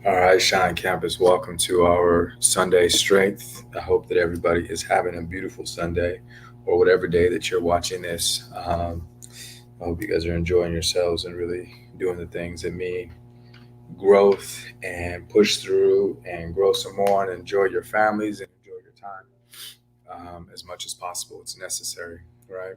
All right, Shine Campus, welcome to our Sunday Strength. I hope that everybody is having a beautiful Sunday or whatever day that you're watching this. I hope you guys are enjoying yourselves and really doing the things that mean growth and push through and grow some more and enjoy your families and enjoy your time as much as possible. It's necessary, right?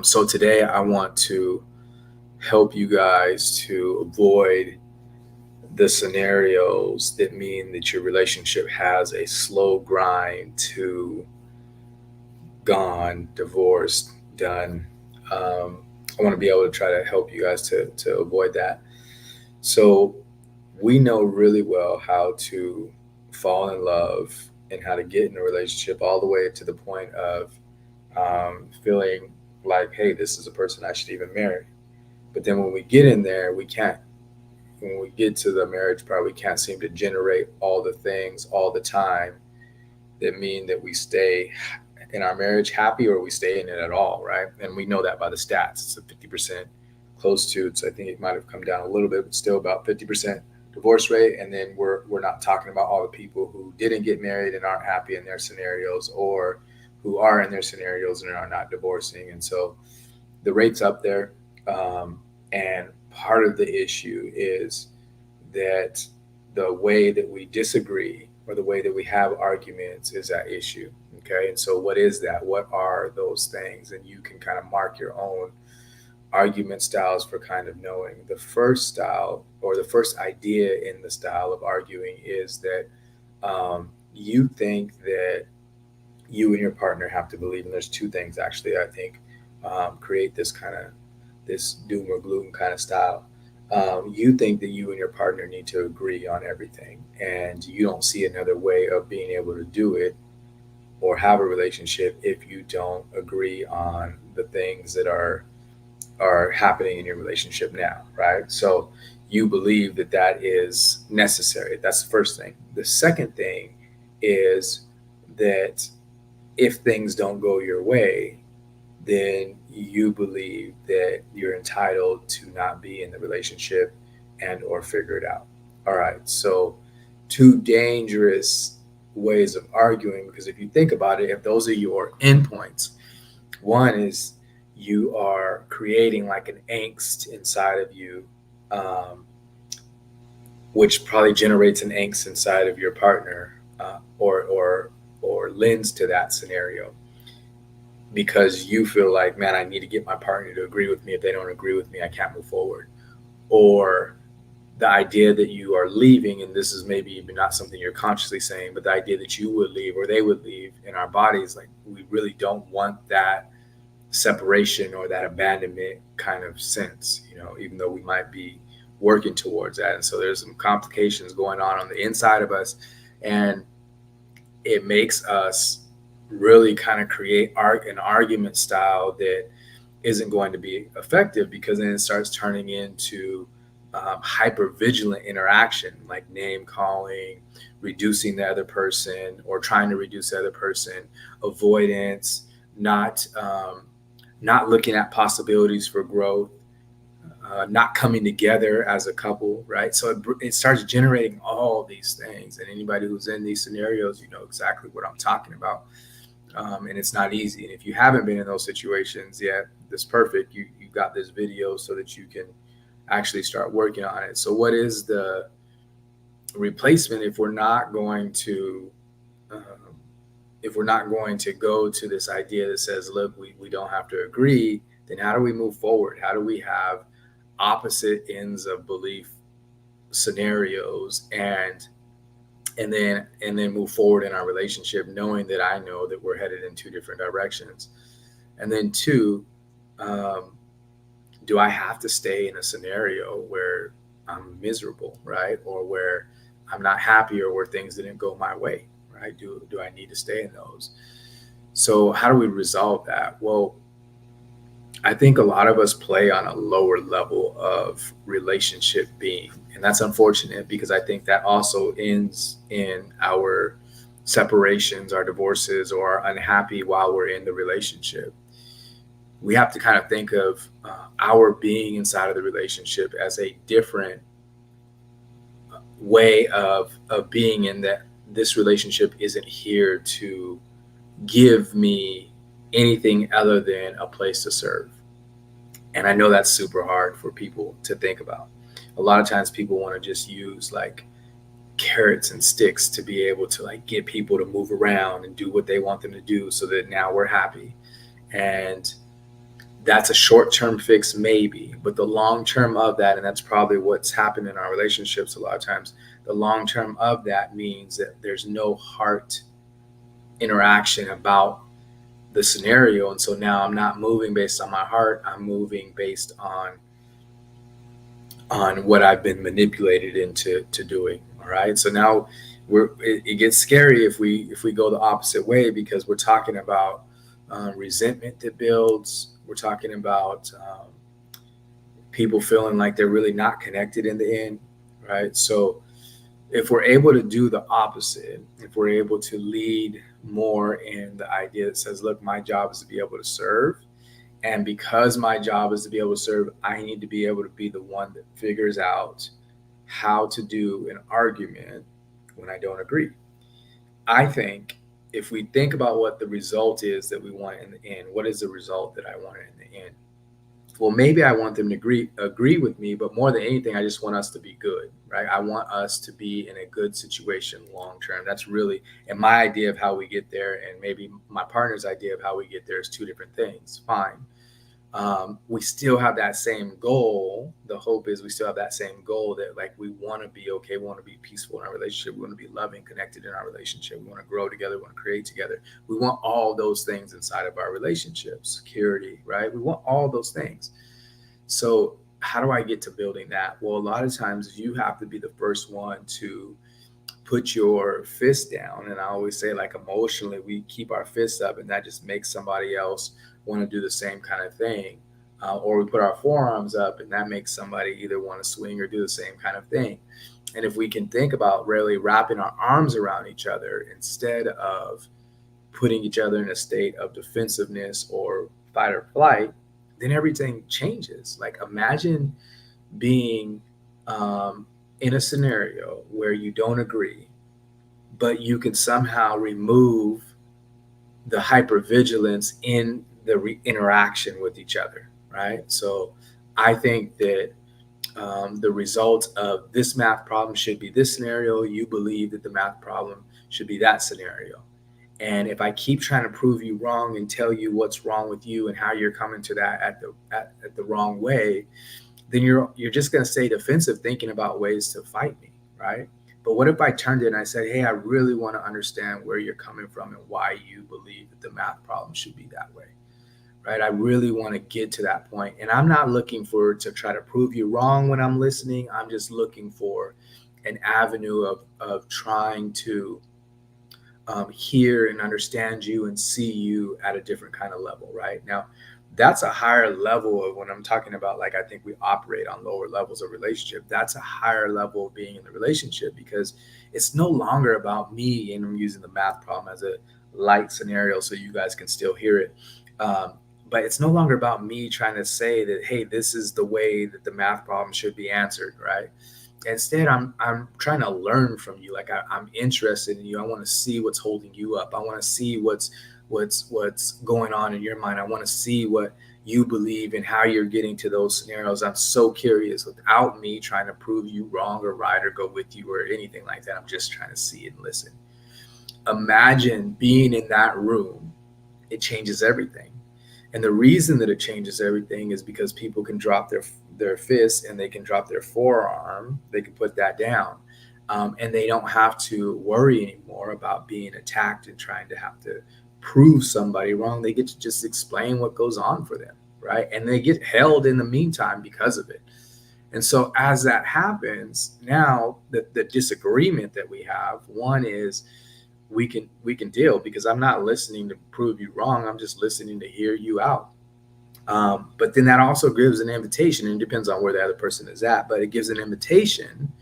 So today I want to help you guys to avoid the scenarios that mean that your relationship has a slow grind to gone, divorced, done. I want to be able to try to help you guys to avoid that. So, we know really well how to fall in love and how to get in a relationship all the way to the point of feeling like, hey, this is a person I should even marry. But then when we get in there, we can't when we get to the marriage part, we can't seem to generate all the things all the time that mean that we stay in our marriage happy or we stay in it at all, right? And we know that by the stats. It's a 50% close to, so I think it might have come down a little bit, but still about 50% divorce rate. And then we're not talking about all the people who didn't get married and aren't happy in their scenarios, or who are in their scenarios and are not divorcing. And so the rate's up there. And part of the issue is that the way that we disagree or the way that we have arguments is that issue. Okay. And so, what is that? What are those things? And you can kind of mark your own argument styles for kind of knowing. The first style or the first idea in the style of arguing is that you think that you and your partner have to believe, and there's two things actually I think create this kind of this doom or gloom kind of style. You think that you and your partner need to agree on everything, and you don't see another way of being able to do it or have a relationship if you don't agree on the things that are happening in your relationship now, right? So you believe that that is necessary. That's the first thing. The second thing is that if things don't go your way, then you believe that you're entitled to not be in the relationship and or figure it out. All right. So two dangerous ways of arguing, because if you think about it, if those are your endpoints, one is you are creating like an angst inside of you, um, which probably generates an angst inside of your partner, or lends to that scenario because you feel like, man, I need to get my partner to agree with me. If they don't agree with me, I can't move forward. Or the idea that you are leaving, and this is maybe even not something you're consciously saying, but the idea that you would leave or they would leave in our bodies, like we really don't want that separation or that abandonment kind of sense, even though we might be working towards that. And so there's some complications going on the inside of us. And it makes us really kind of create an argument style that isn't going to be effective, because then it starts turning into hyper vigilant interaction, like name calling, reducing the other person or trying to reduce the other person, avoidance, not looking at possibilities for growth, not coming together as a couple, right? So it starts generating all these things. And anybody who's in these scenarios, you know exactly what I'm talking about. And it's not easy. And if you haven't been in those situations yet, this perfect. You got this video so that you can actually start working on it. So what is the replacement if we're not going to go to this idea that says, look, we don't have to agree, then how do we move forward? How do we have opposite ends of belief scenarios and then move forward in our relationship, knowing that I know that we're headed in two different directions? And then two, um, do I have to stay in a scenario where I'm miserable, right? Or where I'm not happy, or where things didn't go my way, right? Do I need to stay in those? So how do we resolve that? Well, I think a lot of us play on a lower level of relationship being. And that's unfortunate, because I think that also ends in our separations, our divorces, or unhappy while we're in the relationship. We have to kind of think of our being inside of the relationship as a different way of being in that this relationship isn't here to give me anything other than a place to serve. And I know that's super hard for people to think about. A lot of times people want to just use like carrots and sticks to be able to like get people to move around and do what they want them to do so that now we're happy. And that's a short-term fix maybe, but the long term of that, and that's probably what's happened in our relationships a lot of times, the long term of that means that there's no heart interaction about the scenario. And so now I'm not moving based on my heart, I'm moving based on what I've been manipulated into doing. All right. So now it gets scary if we go the opposite way, because we're talking about resentment that builds. We're talking about people feeling like they're really not connected in the end. Right. So if we're able to do the opposite, if we're able to lead more in the idea that says, look, my job is to be able to serve, and because my job is to be able to serve, I need to be able to be the one that figures out how to do an argument when I don't agree. I think if we think about what the result is that we want in the end, what is the result that I want in the end? Well, maybe I want them to agree with me, but more than anything, I just want us to be good, right? I want us to be in a good situation long term. That's really, and my idea of how we get there, and maybe my partner's idea of how we get there is two different things. Fine. We still have that same goal. The hope is we still have that same goal, that like we want to be okay, we want to be peaceful in our relationship, we want to be loving, connected in our relationship, we want to grow together, we want to create together. We want all those things inside of our relationship, security, right? We want all those things. So how do I get to building that? Well, a lot of times you have to be the first one to put your fist down. And I always say, like, emotionally, we keep our fists up, and that just makes somebody else want to do the same kind of thing. Or we put our forearms up, and that makes somebody either want to swing or do the same kind of thing. And if we can think about really wrapping our arms around each other instead of putting each other in a state of defensiveness or fight or flight, then everything changes. Like, imagine being in a scenario where you don't agree, but you can somehow remove the hypervigilance in the interaction with each other, right? So I think that the result of this math problem should be this scenario. You believe that the math problem should be that scenario. And if I keep trying to prove you wrong and tell you what's wrong with you and how you're coming to that at the wrong way, then you're just going to stay defensive, thinking about ways to fight me, right? But what if I turned it and I said, hey, I really want to understand where you're coming from and why you believe that the math problem should be that way, right? I really want to get to that point. And I'm not looking to try to prove you wrong when I'm listening. I'm just looking for an avenue of trying to hear and understand you and see you at a different kind of level, right? Now, that's a higher level of when I'm talking about, like, I think we operate on lower levels of relationship. That's a higher level of being in the relationship, because it's no longer about me. And I'm using the math problem as a light scenario so you guys can still hear it. But it's no longer about me trying to say that, hey, this is the way that the math problem should be answered, right? Instead, I'm trying to learn from you. Like, I'm interested in you. I want to see what's holding you up. I want to see what's going on in your mind. I want to see what you believe and how you're getting to those scenarios. I'm so curious, without me trying to prove you wrong or right or go with you or anything like that. I'm just trying to see and listen. Imagine being in that room. It changes everything. And the reason that it changes everything is because people can drop their fist and they can drop their forearm. They can put that down. And they don't have to worry anymore about being attacked and trying to have to prove somebody wrong. They get to just explain what goes on for them, right? And they get held in the meantime because of it. And so as that happens, now the disagreement that we have, one is we can deal, because I'm not listening to prove you wrong. I'm just listening to hear you out. But then that also gives an invitation, and it depends on where the other person is at, but it gives an invitation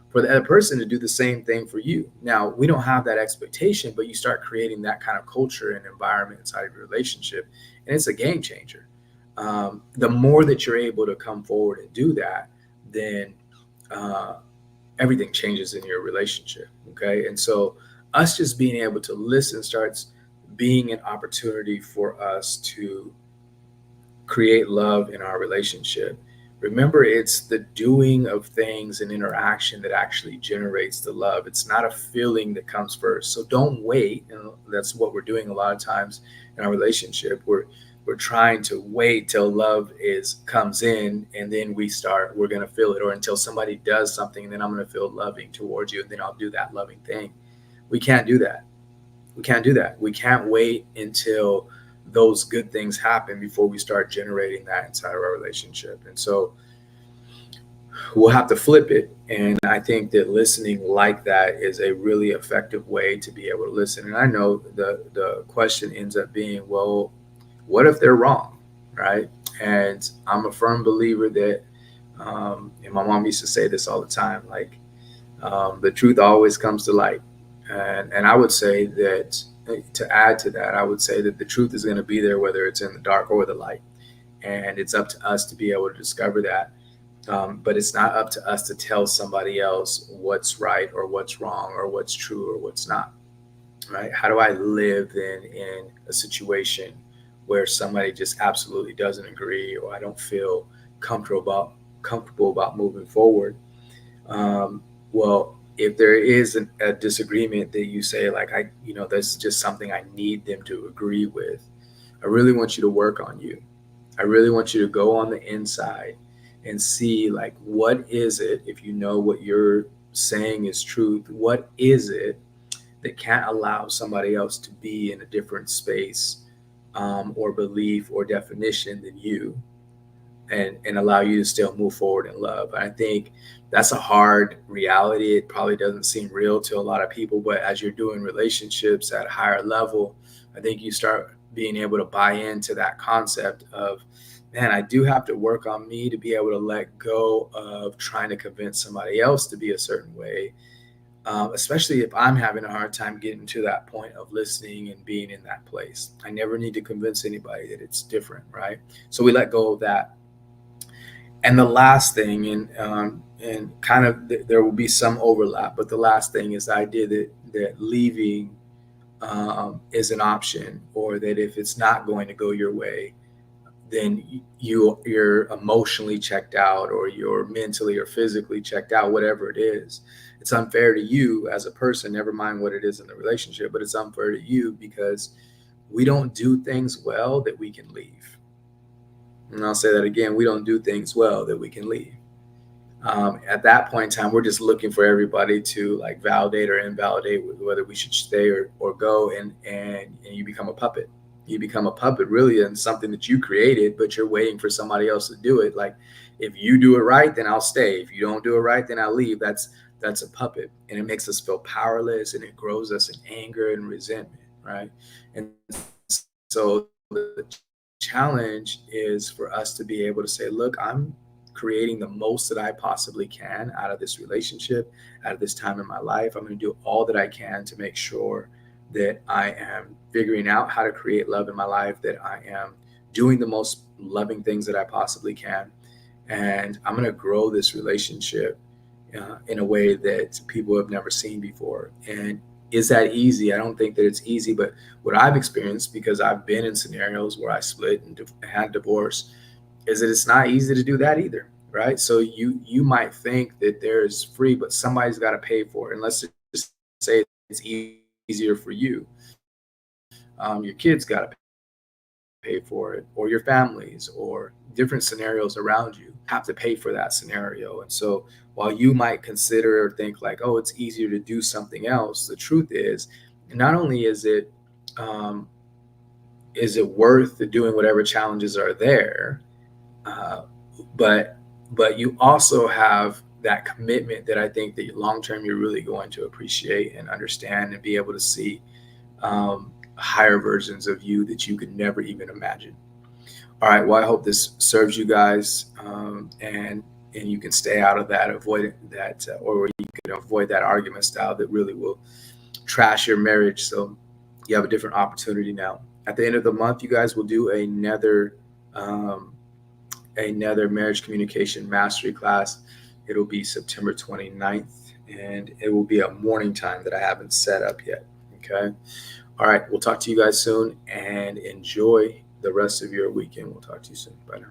for the other person to do the same thing for you. Now, we don't have that expectation, but you start creating that kind of culture and environment inside of your relationship, and it's a game changer. The more that you're able to come forward and do that, then everything changes in your relationship. Okay. And so us just being able to listen starts being an opportunity for us to create love in our relationship. Remember, it's the doing of things and interaction that actually generates the love. It's not a feeling that comes first. So don't wait. And that's what we're doing a lot of times in our relationship. We're trying to wait till love is comes in, and then we're gonna feel it, or until somebody does something, and then I'm gonna feel loving towards you, and then I'll do that loving thing. We can't do that. We can't do that. We can't wait until those good things happen before we start generating that inside of our relationship. And so we'll have to flip it. And I think that listening like that is a really effective way to be able to listen. And I know the question ends up being, well, what if they're wrong? Right. And I'm a firm believer that, and my mom used to say this all the time, like, the truth always comes to light. And I would say that, to add to that, I would say that the truth is going to be there whether it's in the dark or the light. And it's up to us to be able to discover that. But it's not up to us to tell somebody else what's right or what's wrong or what's true or what's not. Right? How do I live in a situation where somebody just absolutely doesn't agree, or I don't feel comfortable about comfortable about moving forward? Well, if there is a disagreement that you say, like, that's just something I need them to agree with. I really want you to work on you. I really want you to go on the inside and see, like, what is it, if you know what you're saying is truth, what is it that can't allow somebody else to be in a different space, or belief or definition than you, and allow you to still move forward in love. And I think that's a hard reality. It probably doesn't seem real to a lot of people, but as you're doing relationships at a higher level, I think you start being able to buy into that concept of, man, I do have to work on me to be able to let go of trying to convince somebody else to be a certain way, especially if I'm having a hard time getting to that point of listening and being in that place. I never need to convince anybody that it's different, right? So we let go of that. And the last thing, and kind of there will be some overlap, but the last thing is the idea that leaving, is an option, or that if it's not going to go your way, then you're emotionally checked out, or you're mentally or physically checked out, whatever it is. It's unfair to you as a person, never mind what it is in the relationship, but it's unfair to you because we don't do things well that we can leave. And I'll say that again: we don't do things well that we can leave. At that point in time, we're just looking for everybody to, like, validate or invalidate whether we should stay or go, and you become a puppet. You become a puppet, really, in something that you created, but you're waiting for somebody else to do it. Like, if you do it right, then I'll stay. If you don't do it right, then I'll leave. That's a puppet, and it makes us feel powerless, and it grows us in anger and resentment, right? And so the challenge is for us to be able to say, look, I'm creating the most that I possibly can out of this relationship, out of this time in my life. I'm going to do all that I can to make sure that I am figuring out how to create love in my life, that I am doing the most loving things that I possibly can. And I'm going to grow this relationship, in a way that people have never seen before. And is that easy? I don't think that it's easy, but what I've experienced, because I've been in scenarios where I split and had divorce, is that it's not easy to do that either, right? So you might think that there's free, but somebody's got to pay for it. And let's just say it's easier for you. Your kids got to pay for it, or your families, or different scenarios around you have to pay for that scenario. And so while you might consider or think, like, oh, it's easier to do something else, the truth is, not only um, is it worth doing whatever challenges are there, uh, but you also have that commitment that I think that long term you're really going to appreciate and understand, and be able to see, higher versions of you that you could never even imagine. All right. Well, I hope this serves you guys, and you can stay out of that, avoid that, or you can avoid that argument style that really will trash your marriage. So you have a different opportunity now. At the end of the month, you guys will do um, another marriage communication mastery class. It'll be September 29th, and it will be a morning time that I haven't set up yet. Okay. All right. We'll talk to you guys soon, and enjoy the rest of your weekend. We'll talk to you soon. Bye now.